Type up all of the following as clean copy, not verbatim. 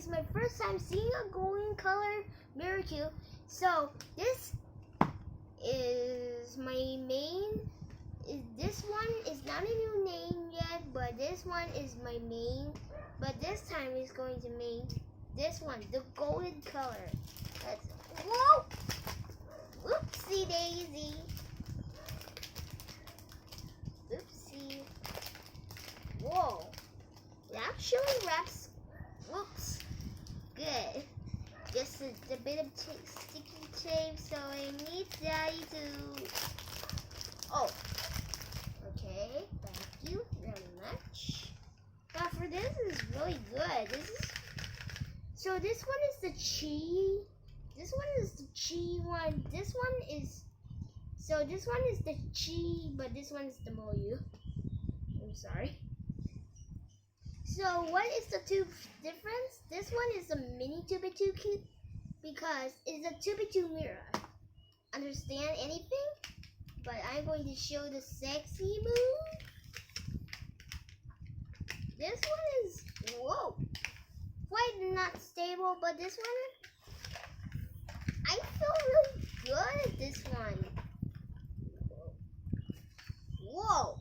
my first time seeing a golden color mirror cube. So this is my main. This one is not a new name yet, but this one is my main. But this time it's going to make this one, the golden color. Whoa! Whoopsie daisy. Oopsie. Whoa. It actually wraps. Whoops. Good. Just a bit of sticky tape, so I need Daddy to. Oh. Okay. Thank you very much. Now for this is really good. So this one is the Qiyi. This one is the Qiyi one. This one is. So this one is the Qiyi, but this one is the Moyu. I'm sorry. So what is the two difference? This one is a mini 2x2 cube because it's a 2x2 mirror. Understand anything? But I'm going to show the sexy move. This one is, whoa, quite not stable, but this one, I feel really good at this one. Whoa,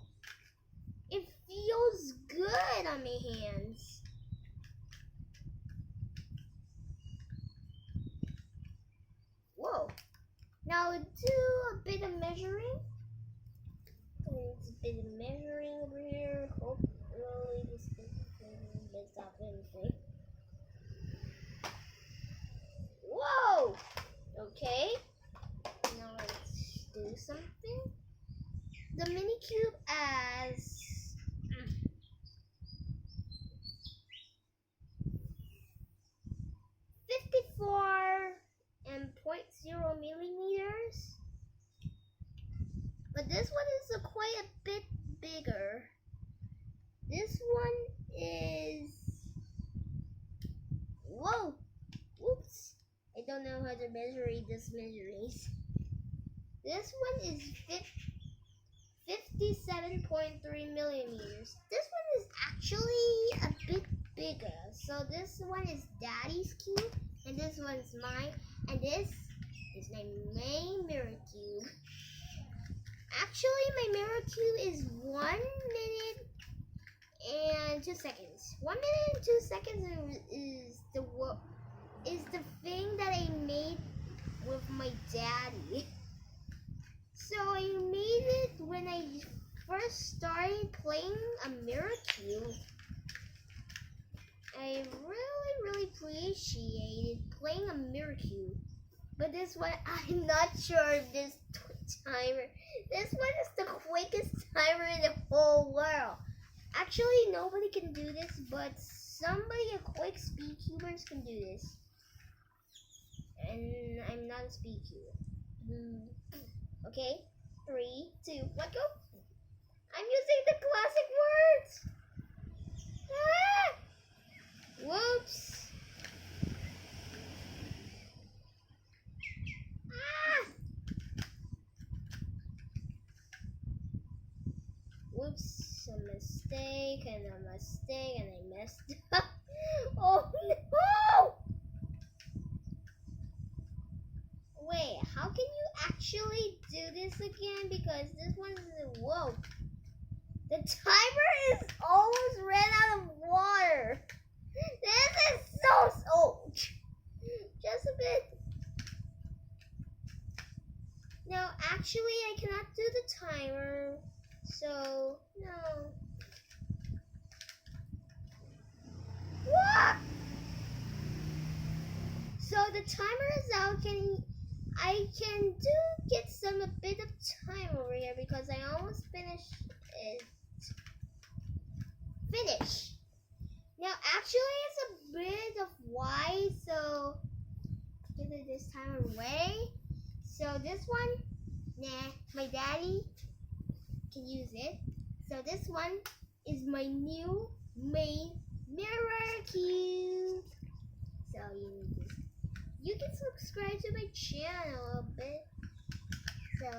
it feels good on my hands. Whoa, now do a bit of measuring. It's a bit of measuring over here. Hopefully this doesn't mess up anything. Whoa! Okay. Now let's do something. The mini cube as 54.0 millimeters. But this one is quite a bit bigger. This one is, whoa, oops, I don't know how to measure this measurings. This one is 57.3 millimeters. This one is actually a bit bigger. So this one is Daddy's cube, and this one's mine, and this is my main mirror cube. Actually, my mirror cube is 1 minute and 2 seconds. 1 minute and 2 seconds is the thing that I made with my daddy. So I made it when I first started playing a mirror cube. I really appreciated playing a mirror cube. But this one, I'm not sure if this timer. This one is the quickest timer in the whole world. Actually, nobody can do this, but somebody, a quick speed cubers can do this. And I'm not a speed cuber. Okay, 3, 2, 1, go. I'm using the classic words. Ah! Whoops. Ah! Whoops, a mistake and a mistake and I messed up. Oh no! Wait, how can you actually do this again? Because this one's, whoa. The timer is almost ran out of water. This is so just a bit. No, actually I cannot do the timer. So, no. What? So the timer is out. I can get a bit of time over here because I almost finished it. Finish. Now actually it's a bit of wide, so give it this time away. So this one, nah, my daddy can use it. So this one is my new main mirror cube. So you can subscribe to my channel a bit. So